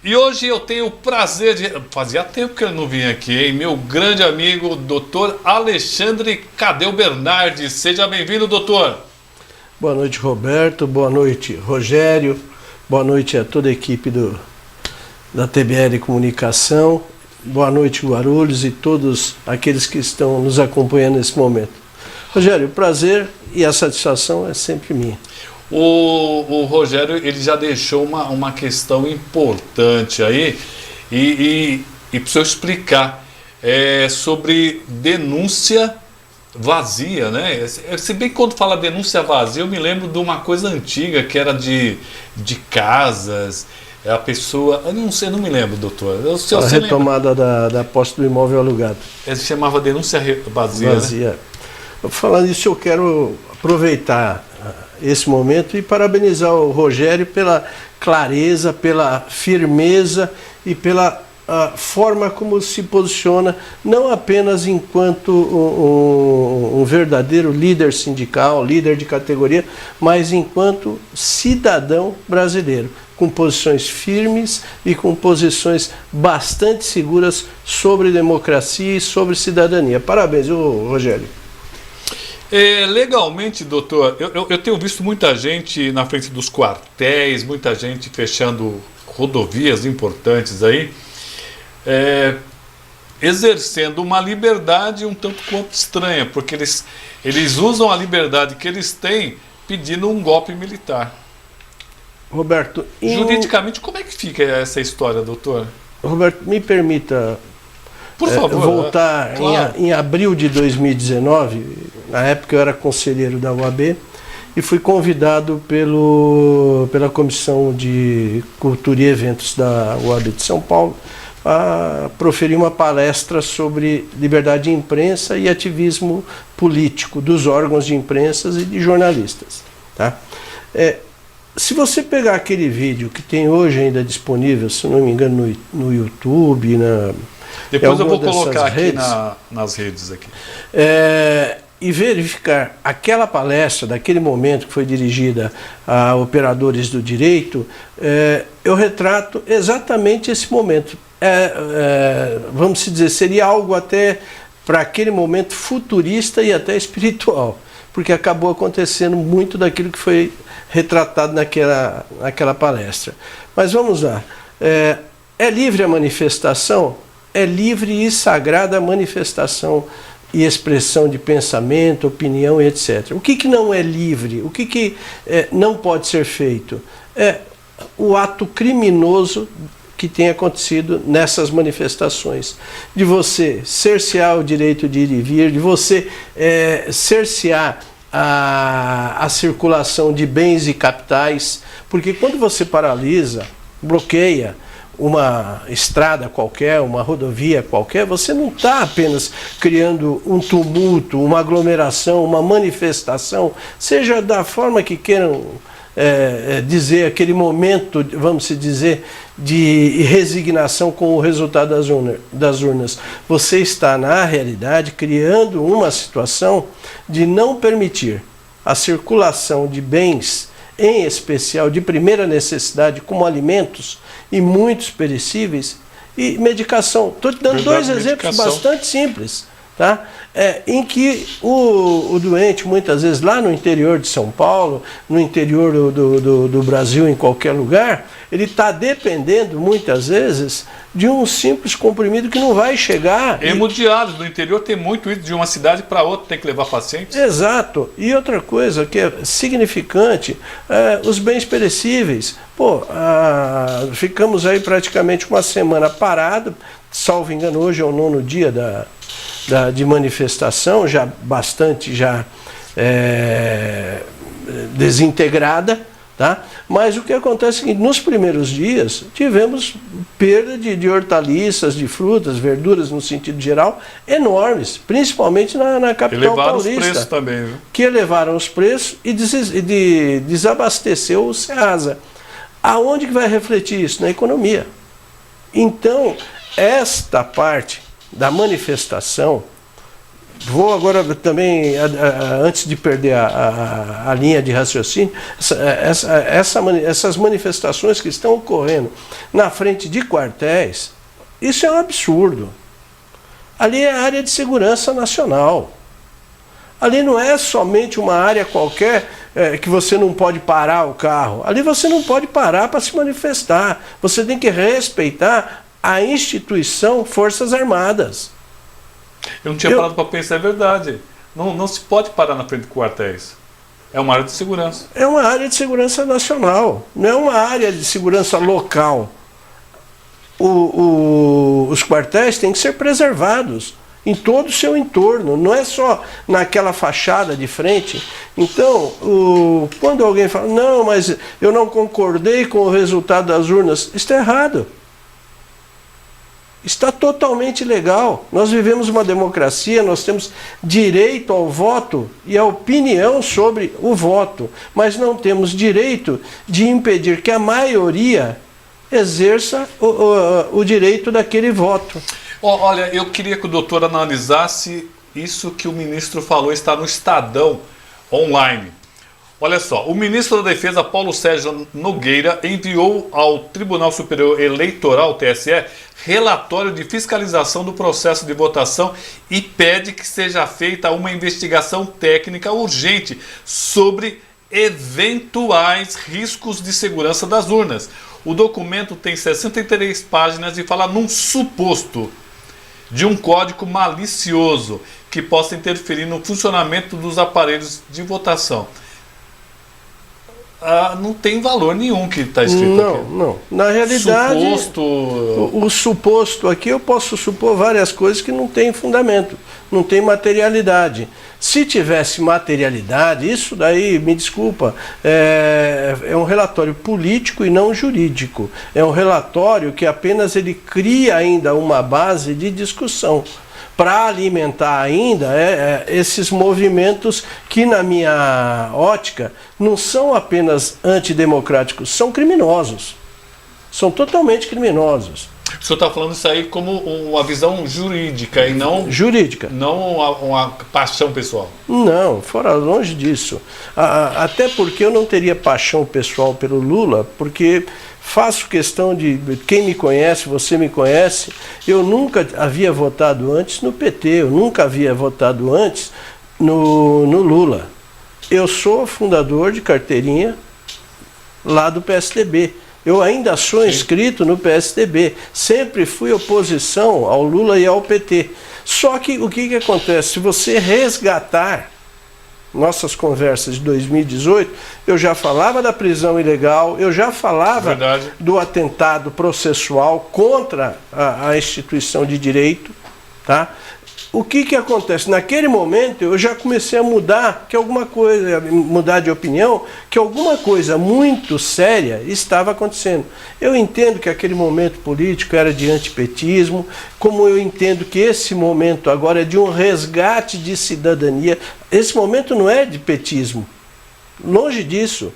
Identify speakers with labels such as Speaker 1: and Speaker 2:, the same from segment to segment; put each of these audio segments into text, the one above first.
Speaker 1: E hoje eu tenho o prazer de... Fazia tempo que ele não vinha aqui, hein? Meu grande amigo, Dr. Alexandre Cadeu Bernardi. Seja bem-vindo, doutor.
Speaker 2: Boa noite, Roberto. Boa noite, Rogério. Boa noite a toda a equipe da TBL Comunicação. Boa noite, Guarulhos, e todos aqueles que estão nos acompanhando nesse momento. Rogério, o prazer e a satisfação é sempre minha.
Speaker 1: O Rogério, ele já deixou uma questão importante aí e precisa explicar sobre denúncia vazia, né? Se bem que quando fala denúncia vazia, eu me lembro de uma coisa antiga que era de casas, a pessoa... Eu não me lembro, doutor.
Speaker 2: A retomada da posse do imóvel alugado.
Speaker 1: Se chamava denúncia vazia, né?
Speaker 2: Falando isso, eu quero aproveitar esse momento e parabenizar o Rogério pela clareza, pela firmeza e pela forma como se posiciona, não apenas enquanto um verdadeiro líder sindical, líder de categoria, mas enquanto cidadão brasileiro, com posições firmes e com posições bastante seguras sobre democracia e sobre cidadania. Parabéns, Rogério.
Speaker 1: Legalmente, doutor, eu tenho visto muita gente na frente dos quartéis, muita gente fechando rodovias importantes aí, exercendo uma liberdade um tanto quanto estranha, porque eles usam a liberdade que eles têm pedindo um golpe militar.
Speaker 2: Roberto,
Speaker 1: juridicamente, como é que fica essa história, doutor?
Speaker 2: Roberto, me permita...
Speaker 1: Por favor,
Speaker 2: voltar
Speaker 1: claro.
Speaker 2: em abril de 2019, na época eu era conselheiro da UAB, e fui convidado pela Comissão de Cultura e Eventos da UAB de São Paulo a proferir uma palestra sobre liberdade de imprensa e ativismo político dos órgãos de imprensa e de jornalistas. Tá? Se você pegar aquele vídeo que tem hoje ainda disponível, se não me engano, no YouTube,
Speaker 1: depois eu vou colocar aqui nas redes aqui.
Speaker 2: E verificar aquela palestra daquele momento que foi dirigida a operadores do direito, eu retrato exatamente esse momento. Vamos dizer, seria algo até para aquele momento futurista e até espiritual, porque acabou acontecendo muito daquilo que foi retratado naquela palestra. Mas vamos lá. É livre a manifestação? É livre e sagrada a manifestação e expressão de pensamento, opinião e etc. O que não é livre? O que não pode ser feito? É o ato criminoso que tem acontecido nessas manifestações. De você cercear o direito de ir e vir, de você cercear a circulação de bens e capitais, porque quando você paralisa, bloqueia uma estrada qualquer, uma rodovia qualquer, você não está apenas criando um tumulto, uma aglomeração, uma manifestação, seja da forma que queiram dizer, aquele momento, vamos dizer, de resignação com o resultado das urnas. Você está, na realidade, criando uma situação de não permitir a circulação de bens, em especial de primeira necessidade, como alimentos e muitos perecíveis, e medicação. Estou te dando dois exemplos bastante simples, tá? Em que o doente, muitas vezes lá no interior de São Paulo, no interior do Brasil, em qualquer lugar, ele está dependendo, muitas vezes, de um simples comprimido que não vai chegar.
Speaker 1: Hemodiálise no interior tem muito isso, de uma cidade para outra tem que levar pacientes.
Speaker 2: Exato. E outra coisa que é significante, os bens perecíveis. Ficamos aí praticamente uma semana parado, salvo engano, hoje é o 9º dia de manifestação, já bastante desintegrada, tá? Mas o que acontece é que nos primeiros dias tivemos perda de hortaliças, de frutas, verduras no sentido geral, enormes, principalmente na capital paulista.
Speaker 1: Elevaram os preços também, viu?
Speaker 2: Que elevaram os preços e desabasteceu o Ceasa. Aonde que vai refletir isso? Na economia. Então, esta parte da manifestação Vou agora também, antes de perder a linha de raciocínio, essas manifestações que estão ocorrendo na frente de quartéis, isso é um absurdo. Ali é a área de segurança nacional. Ali não é somente uma área qualquer que você não pode parar o carro. Ali você não pode parar para se manifestar. Você tem que respeitar a instituição Forças Armadas.
Speaker 1: Eu não tinha parado para pensar, é verdade. Não se pode parar na frente de quartéis. É uma área de segurança.
Speaker 2: É uma área de segurança nacional, não é uma área de segurança local. Os quartéis têm que ser preservados em todo o seu entorno, não é só naquela fachada de frente. Então, quando alguém fala, não, mas eu não concordei com o resultado das urnas, está errado. Está totalmente legal. Nós vivemos uma democracia, nós temos direito ao voto e à opinião sobre o voto, mas não temos direito de impedir que a maioria exerça o direito daquele voto.
Speaker 1: Olha, eu queria que o doutor analisasse isso que o ministro falou, está no Estadão Online. Olha só, o ministro da Defesa, Paulo Sérgio Nogueira, enviou ao Tribunal Superior Eleitoral, TSE, relatório de fiscalização do processo de votação e pede que seja feita uma investigação técnica urgente sobre eventuais riscos de segurança das urnas. O documento tem 63 páginas e fala num suposto de um código malicioso que possa interferir no funcionamento dos aparelhos de votação. Não tem valor nenhum que está escrito aqui.
Speaker 2: Não. Na realidade,
Speaker 1: suposto...
Speaker 2: o suposto aqui, eu posso supor várias coisas que não têm fundamento, não tem materialidade. Se tivesse materialidade, isso daí, me desculpa, é um relatório político e não jurídico. É um relatório que apenas ele cria ainda uma base de discussão para alimentar ainda esses movimentos que, na minha ótica, não são apenas antidemocráticos, são criminosos. São totalmente criminosos.
Speaker 1: O senhor está falando isso aí como uma visão jurídica e não...
Speaker 2: Jurídica.
Speaker 1: Não uma paixão pessoal.
Speaker 2: Não, fora longe disso. Até porque eu não teria paixão pessoal pelo Lula, porque... faço questão de, quem me conhece, você me conhece, eu nunca havia votado antes no PT, eu nunca havia votado antes no Lula. Eu sou fundador de carteirinha lá do PSDB. Eu ainda sou inscrito no PSDB. Sempre fui oposição ao Lula e ao PT. Só que o que acontece? Se você resgatar nossas conversas de 2018, eu já falava da prisão ilegal, eu já falava do atentado processual contra a instituição de direito, tá? O que acontece? Naquele momento eu já comecei a mudar de opinião, que alguma coisa muito séria estava acontecendo. Eu entendo que aquele momento político era de antipetismo, como eu entendo que esse momento agora é de um resgate de cidadania. Esse momento não é de petismo, longe disso.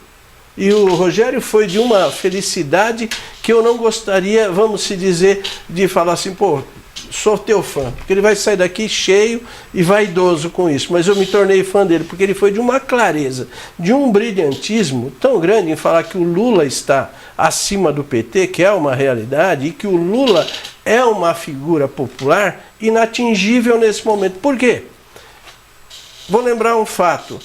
Speaker 2: E o Rogério foi de uma felicidade que eu não gostaria, vamos se dizer, de falar assim, pô, sou teu fã, porque ele vai sair daqui cheio e vaidoso com isso, mas eu me tornei fã dele, porque ele foi de uma clareza, de um brilhantismo tão grande em falar que o Lula está acima do PT, que é uma realidade, e que o Lula é uma figura popular inatingível nesse momento. Por quê? Vou lembrar um fato.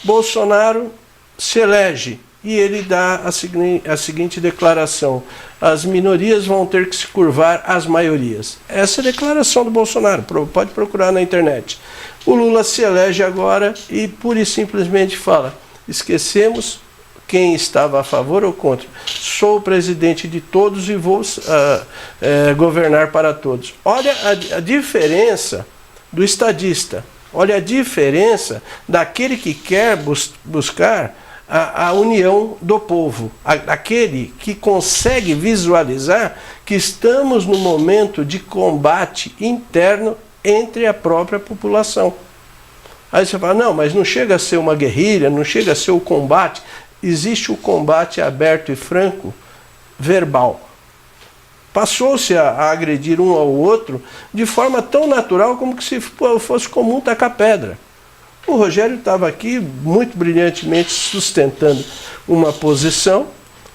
Speaker 2: Bolsonaro se elege e ele dá a seguinte declaração: as minorias vão ter que se curvar às maiorias. Essa é a declaração do Bolsonaro, pode procurar na internet. O Lula se elege agora e pura e simplesmente fala: esquecemos quem estava a favor ou contra. Sou o presidente de todos e vou governar para todos. Olha a diferença do estadista. Olha a diferença daquele que quer buscar a união do povo, aquele que consegue visualizar que estamos num momento de combate interno entre a própria população. Aí você fala, não, mas não chega a ser uma guerrilha, não chega a ser o combate. Existe o combate aberto e franco, verbal. Passou-se a agredir um ao outro de forma tão natural como que se fosse comum tacar pedra. O Rogério estava aqui muito brilhantemente sustentando uma posição,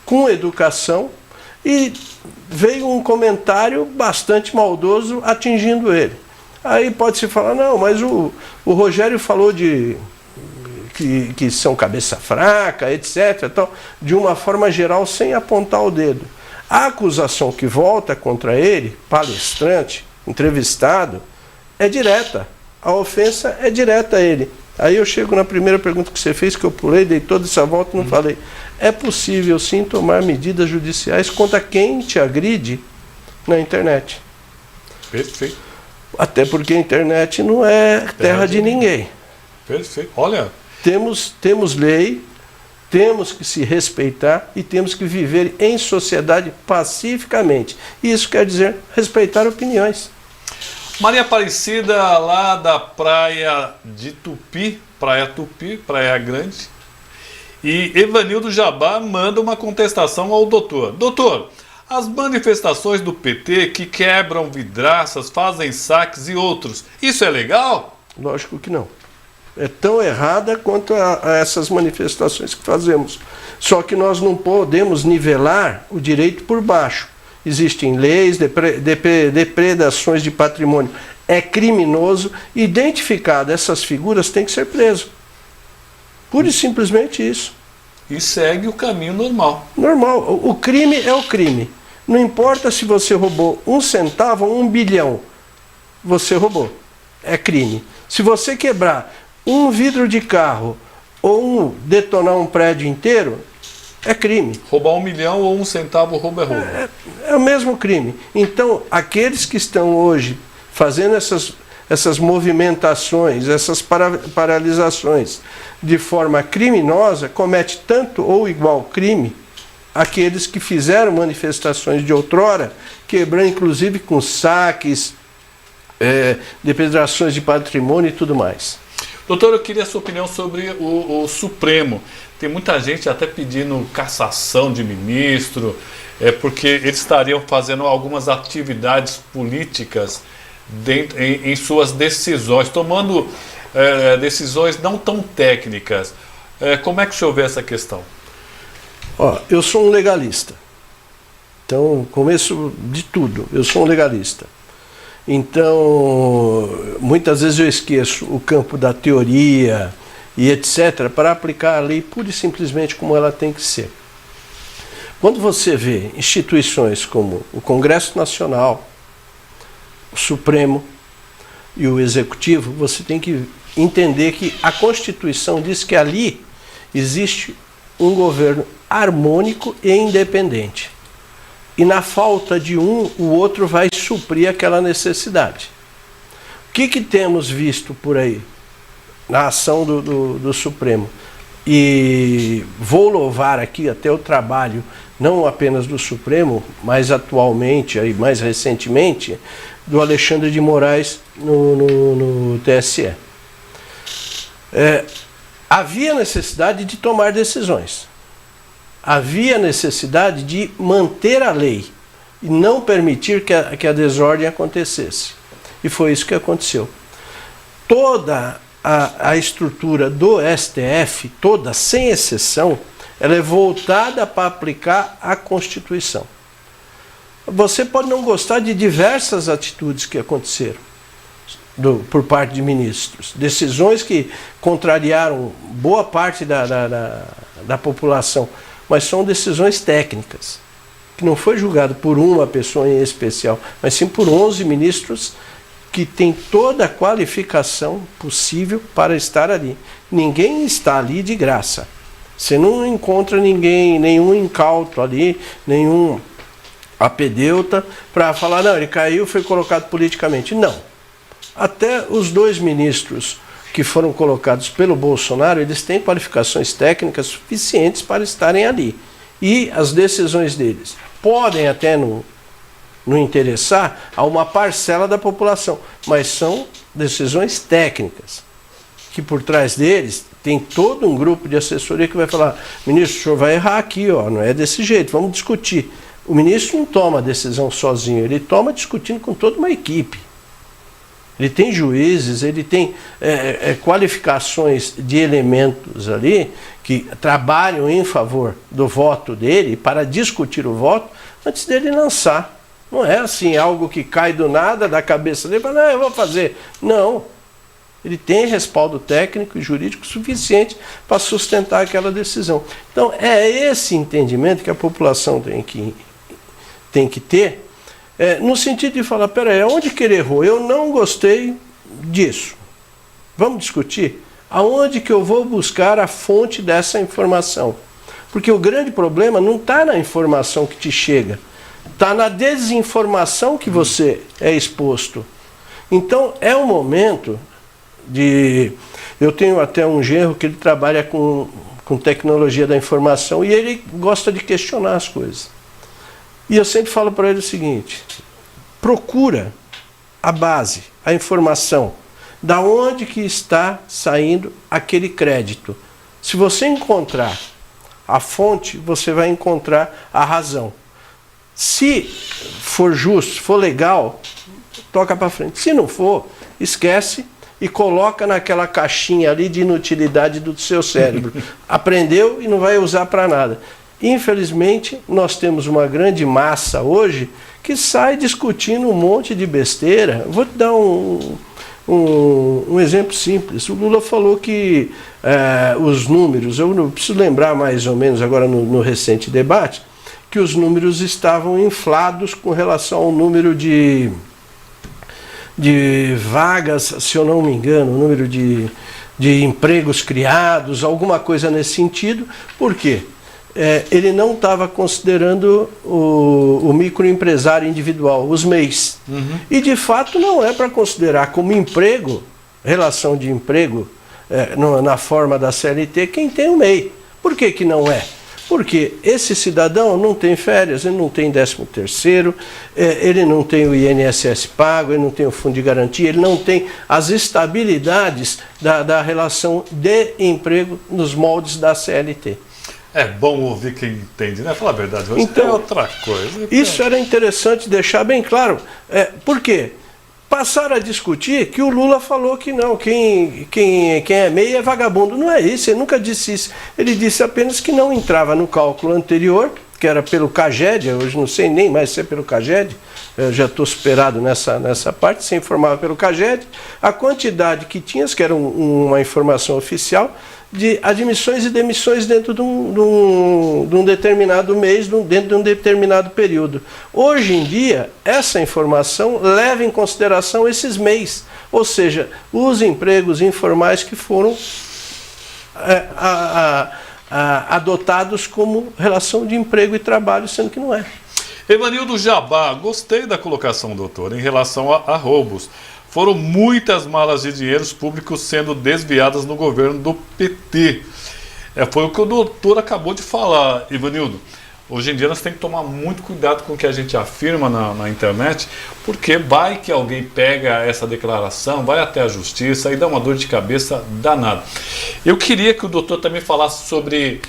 Speaker 2: com educação, e veio um comentário bastante maldoso atingindo ele. Aí pode-se falar, não, mas o Rogério falou que são cabeça fraca, etc., tal, de uma forma geral, sem apontar o dedo. A acusação que volta contra ele, palestrante, entrevistado, é direta. A ofensa é direta a ele. Aí eu chego na primeira pergunta que você fez, que eu pulei, dei toda essa volta e não falei. É possível, sim, tomar medidas judiciais contra quem te agride na internet.
Speaker 1: Perfeito.
Speaker 2: Até porque a internet não é terra de ninguém.
Speaker 1: Perfeito. Olha...
Speaker 2: Temos lei, temos que se respeitar e temos que viver em sociedade pacificamente. Isso quer dizer respeitar opiniões.
Speaker 1: Maria Aparecida, lá da praia de Tupi, Praia Grande, e Evanildo Jabá manda uma contestação ao doutor. Doutor, as manifestações do PT que quebram vidraças, fazem saques e outros, isso é legal?
Speaker 2: Lógico que não. É tão errada quanto a essas manifestações que fazemos. Só que nós não podemos nivelar o direito por baixo. Existem leis, depredações de patrimônio. É criminoso. Identificado essas figuras, tem que ser preso. Pura e simplesmente isso.
Speaker 1: E segue o caminho normal.
Speaker 2: Normal. O crime é o crime. Não importa se você roubou 1 centavo ou 1 bilhão. Você roubou. É crime. Se você quebrar um vidro de carro ou detonar um prédio inteiro, é crime.
Speaker 1: Roubar 1 milhão ou 1 centavo, roubo é roubo.
Speaker 2: É o mesmo crime. Então, aqueles que estão hoje fazendo essas movimentações, essas paralisações de forma criminosa, comete tanto ou igual crime aqueles que fizeram manifestações de outrora, quebrando inclusive com saques, depredações de patrimônio e tudo mais.
Speaker 1: Doutor, eu queria a sua opinião sobre o Supremo. Tem muita gente até pedindo cassação de ministro, porque eles estariam fazendo algumas atividades políticas em suas decisões, tomando decisões não tão técnicas. Como é que o senhor vê essa questão?
Speaker 2: Eu sou um legalista. Então, começo de tudo, eu sou um legalista. Então, muitas vezes eu esqueço o campo da teoria e etc. para aplicar a lei pura e simplesmente como ela tem que ser. Quando você vê instituições como o Congresso Nacional, o Supremo e o Executivo, você tem que entender que a Constituição diz que ali existe um governo harmônico e independente. E na falta de um, o outro vai suprir aquela necessidade. O que temos visto por aí na ação do Supremo? E vou louvar aqui até o trabalho, não apenas do Supremo, mas atualmente, aí, mais recentemente, do Alexandre de Moraes no TSE. Havia necessidade de tomar decisões. Havia necessidade de manter a lei e não permitir que a desordem acontecesse. E foi isso que aconteceu. Toda a estrutura do STF, toda, sem exceção, ela é voltada para aplicar a Constituição. Você pode não gostar de diversas atitudes que aconteceram por parte de ministros, decisões que contrariaram boa parte da população, mas são decisões técnicas, que não foi julgado por uma pessoa em especial, mas sim por 11 ministros que têm toda a qualificação possível para estar ali. Ninguém está ali de graça. Você não encontra nenhum incauto ali, nenhum apedeuta para falar, não, ele caiu, foi colocado politicamente. Não. Até os 2 ministros que foram colocados pelo Bolsonaro, eles têm qualificações técnicas suficientes para estarem ali. E as decisões deles podem até não interessar a uma parcela da população, mas são decisões técnicas, que por trás deles tem todo um grupo de assessoria que vai falar, ministro, o senhor vai errar aqui, não é desse jeito, vamos discutir. O ministro não toma a decisão sozinho, ele toma discutindo com toda uma equipe. Ele tem juízes, ele tem qualificações de elementos ali que trabalham em favor do voto dele para discutir o voto antes dele lançar. Não é assim algo que cai do nada da cabeça dele e fala, não, eu vou fazer. Não. Ele tem respaldo técnico e jurídico suficiente para sustentar aquela decisão. Então, é esse entendimento que a população tem que ter, no sentido de falar, peraí, onde que ele errou? Eu não gostei disso. Vamos discutir? Aonde que eu vou buscar a fonte dessa informação? Porque o grande problema não está na informação que te chega, está na desinformação que você é exposto. Então, é um momento de... Eu tenho até um genro que ele trabalha com tecnologia da informação e ele gosta de questionar as coisas. E eu sempre falo para ele o seguinte, procura a base, a informação, da onde que está saindo aquele crédito. Se você encontrar a fonte, você vai encontrar a razão. Se for justo, for legal, toca para frente. Se não for, esquece e coloca naquela caixinha ali de inutilidade do seu cérebro. Aprendeu e não vai usar para nada. Infelizmente, nós temos uma grande massa hoje que sai discutindo um monte de besteira. Vou te dar um exemplo simples. O Lula falou que os números, eu não preciso lembrar mais ou menos agora no recente debate, que os números estavam inflados com relação ao número de vagas, se eu não me engano, o número de empregos criados, alguma coisa nesse sentido. Por quê? Ele não estava considerando o microempresário individual, os MEIs. Uhum. E de fato não é para considerar como emprego, relação de emprego na forma da CLT, quem tem o MEI. Por que que não é? Porque esse cidadão não tem férias, ele não tem 13º, ele não tem o INSS pago, ele não tem o fundo de garantia, ele não tem as estabilidades da relação de emprego nos moldes da CLT.
Speaker 1: É bom ouvir quem entende, né? Falar a verdade, hoje então, é outra coisa.
Speaker 2: Isso era interessante deixar bem claro. Por quê? Passaram a discutir que o Lula falou que não, quem é MEI é vagabundo. Não é isso, ele nunca disse isso. Ele disse apenas que não entrava no cálculo anterior, que era pelo CAGED, hoje não sei nem mais se é pelo CAGED, eu já estou superado nessa parte, se informava pelo CAGED, a quantidade que tinha, que era uma informação oficial, de admissões e demissões dentro de um determinado mês, dentro de um determinado período. Hoje em dia, essa informação leva em consideração esses MEIs, ou seja, os empregos informais que foram adotados como relação de emprego e trabalho, sendo que não é.
Speaker 1: Evanildo Jabá, gostei da colocação, doutor, em relação a roubos. Foram muitas malas de dinheiros públicos sendo desviadas no governo do PT. Foi o que o doutor acabou de falar, Evanildo. Hoje em dia nós temos que tomar muito cuidado com o que a gente afirma na internet, porque vai que alguém pega essa declaração, vai até a justiça e dá uma dor de cabeça danada. Eu queria que o doutor também falasse sobre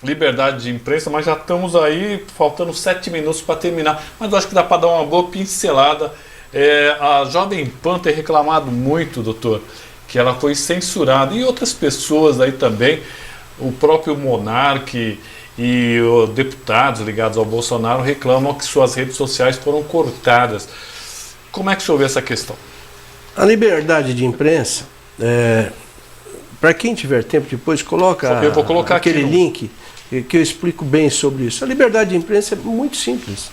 Speaker 1: liberdade de imprensa, mas já estamos aí faltando 7 minutos para terminar. Mas eu acho que dá para dar uma boa pincelada. A Jovem Pan tem reclamado muito, doutor, que ela foi censurada, e outras pessoas aí também, o próprio Monark e os deputados ligados ao Bolsonaro reclamam que suas redes sociais foram cortadas. Como é que o senhor vê essa questão?
Speaker 2: A liberdade de imprensa, para quem tiver tempo depois,
Speaker 1: eu vou colocar
Speaker 2: aquele link que eu explico bem sobre isso. A liberdade de imprensa é muito simples.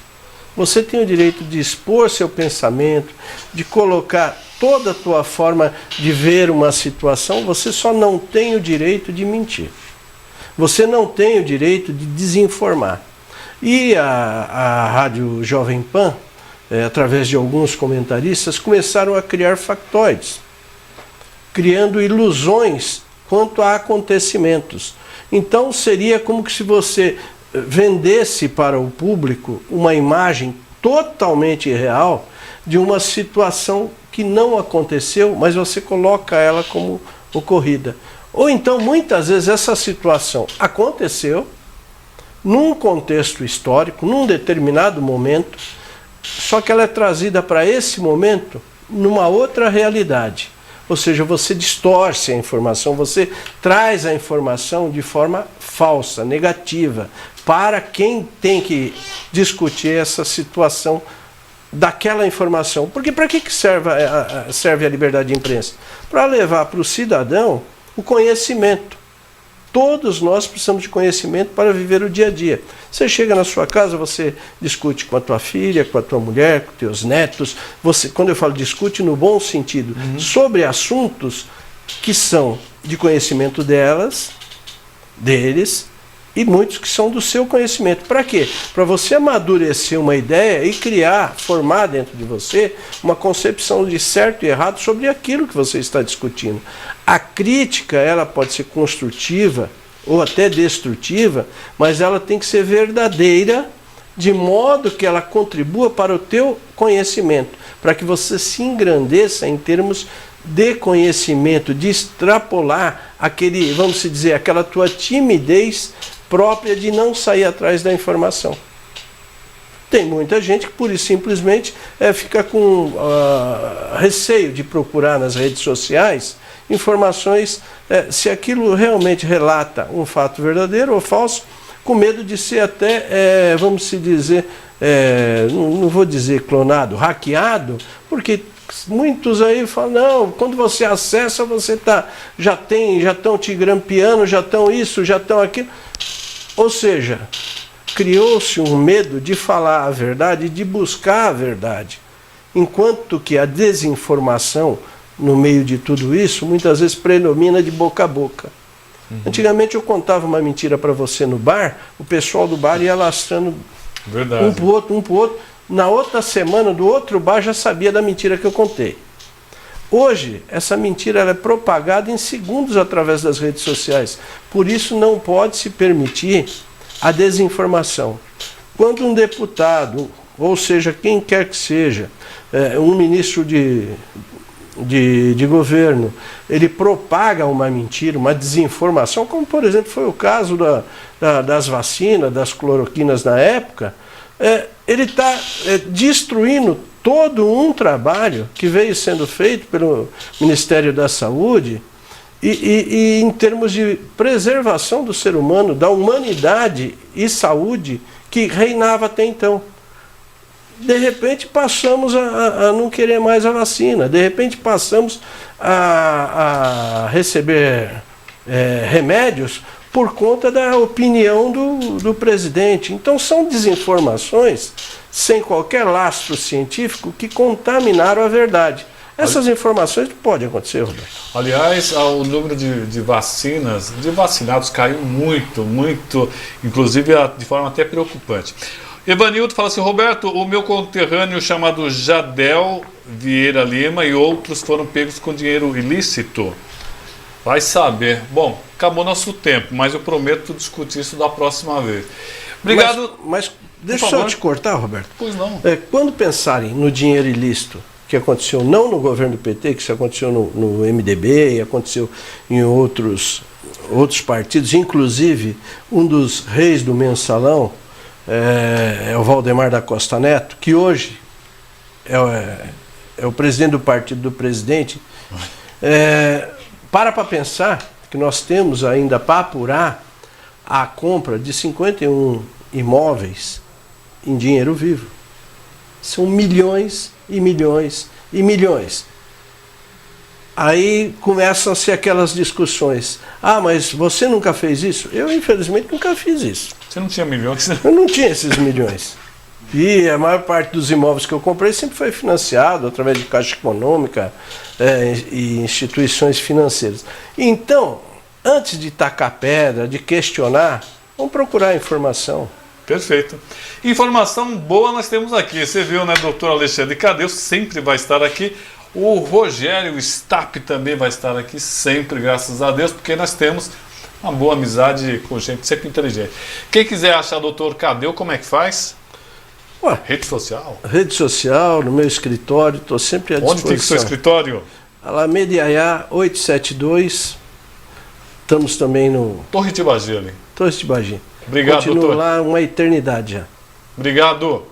Speaker 2: Você tem o direito de expor seu pensamento, de colocar toda a tua forma de ver uma situação, você só não tem o direito de mentir. Você não tem o direito de desinformar. E a Rádio Jovem Pan, através de alguns comentaristas, começaram a criar factoides, criando ilusões quanto a acontecimentos. Então seria como se você vendesse para o público uma imagem totalmente irreal de uma situação que não aconteceu, mas você coloca ela como ocorrida. Ou então, muitas vezes, essa situação aconteceu, num contexto histórico, num determinado momento, só que ela é trazida para esse momento numa outra realidade. Ou seja, você distorce a informação, você traz a informação de forma falsa, negativa, para quem tem que discutir essa situação daquela informação. Porque para que serve a liberdade de imprensa? Para levar para o cidadão o conhecimento. Todos nós precisamos de conhecimento para viver o dia a dia. Você chega na sua casa, você discute com a tua filha, com a tua mulher, com teus netos. Você, quando eu falo discute no bom sentido, sobre assuntos que são de conhecimento deles, e muitos que são do seu conhecimento. Para quê? Para você amadurecer uma ideia e formar dentro de você uma concepção de certo e errado sobre aquilo que você está discutindo. A crítica, ela pode ser construtiva ou até destrutiva, mas ela tem que ser verdadeira, de modo que ela contribua para o teu conhecimento, para que você se engrandeça em termos de conhecimento, de extrapolar aquele, vamos dizer, aquela tua timidez própria de não sair atrás da informação. Tem muita gente que pura e simplesmente fica com receio de procurar nas redes sociais informações, se aquilo realmente relata um fato verdadeiro ou falso, com medo de ser até, vamos se dizer, não vou dizer clonado, hackeado, porque muitos aí falam, não, quando você acessa, você já estão te grampeando, já estão isso, já estão aquilo. Ou seja, criou-se um medo de falar a verdade, de buscar a verdade. Enquanto que a desinformação, no meio de tudo isso, muitas vezes predomina de boca a boca. Antigamente eu contava uma mentira para você no bar, o pessoal do bar ia lastrando um para o outro. Na outra semana, do outro bar, já sabia da mentira que eu contei. Hoje, essa mentira ela é propagada em segundos através das redes sociais. Por isso, não pode se permitir a desinformação. Quando um deputado, ou seja, quem quer que seja, um ministro de governo, ele propaga uma mentira, uma desinformação, como, por exemplo, foi o caso das vacinas, das cloroquinas na época, ele está destruindo todo um trabalho que veio sendo feito pelo Ministério da Saúde e em termos de preservação do ser humano, da humanidade e saúde que reinava até então. De repente passamos a não querer mais a vacina, de repente passamos a receber remédios por conta da opinião do presidente. Então são desinformações sem qualquer lastro científico que contaminaram a verdade. Essas informações não podem acontecer, Roberto.
Speaker 1: Aliás, o número de vacinados caiu muito, inclusive de forma até preocupante. Evanildo fala assim, Roberto, o meu conterrâneo chamado Jadel Vieira Lima e outros foram pegos com dinheiro ilícito. Vai saber. Bom, acabou nosso tempo, mas eu prometo discutir isso da próxima vez. Obrigado.
Speaker 2: Mas deixa eu só te cortar, Roberto.
Speaker 1: Pois não.
Speaker 2: Quando pensarem no dinheiro ilícito, que aconteceu não no governo do PT, que isso aconteceu no MDB e aconteceu em outros partidos, inclusive um dos reis do mensalão, é o Valdemar da Costa Neto, que hoje é o presidente do partido do presidente. Para pensar que nós temos ainda para apurar a compra de 51 imóveis em dinheiro vivo. São milhões e milhões e milhões. Aí começam-se aquelas discussões. Ah, mas você nunca fez isso? Eu, infelizmente, nunca fiz isso.
Speaker 1: Você não tinha milhões?
Speaker 2: Eu não tinha esses milhões. E a maior parte dos imóveis que eu comprei sempre foi financiado através de Caixa Econômica e instituições financeiras. Então, antes de tacar pedra, de questionar, vamos procurar informação.
Speaker 1: Perfeito. Informação boa nós temos aqui. Você viu, né, doutor Alexandre Cadeu sempre vai estar aqui. O Rogério Stapp também vai estar aqui sempre, graças a Deus, porque nós temos uma boa amizade com gente sempre inteligente. Quem quiser achar o doutor Cadeu, como é que faz?
Speaker 2: Ué,
Speaker 1: rede social?
Speaker 2: Rede social, no meu escritório, estou sempre à disposição.
Speaker 1: Onde tem o seu escritório?
Speaker 2: Alameda Iaiá 872. Estamos também no...
Speaker 1: Torre de Bagir ali.
Speaker 2: Torre de Bagir.
Speaker 1: Obrigado,
Speaker 2: Continuo
Speaker 1: doutor.
Speaker 2: lá uma eternidade já.
Speaker 1: Obrigado.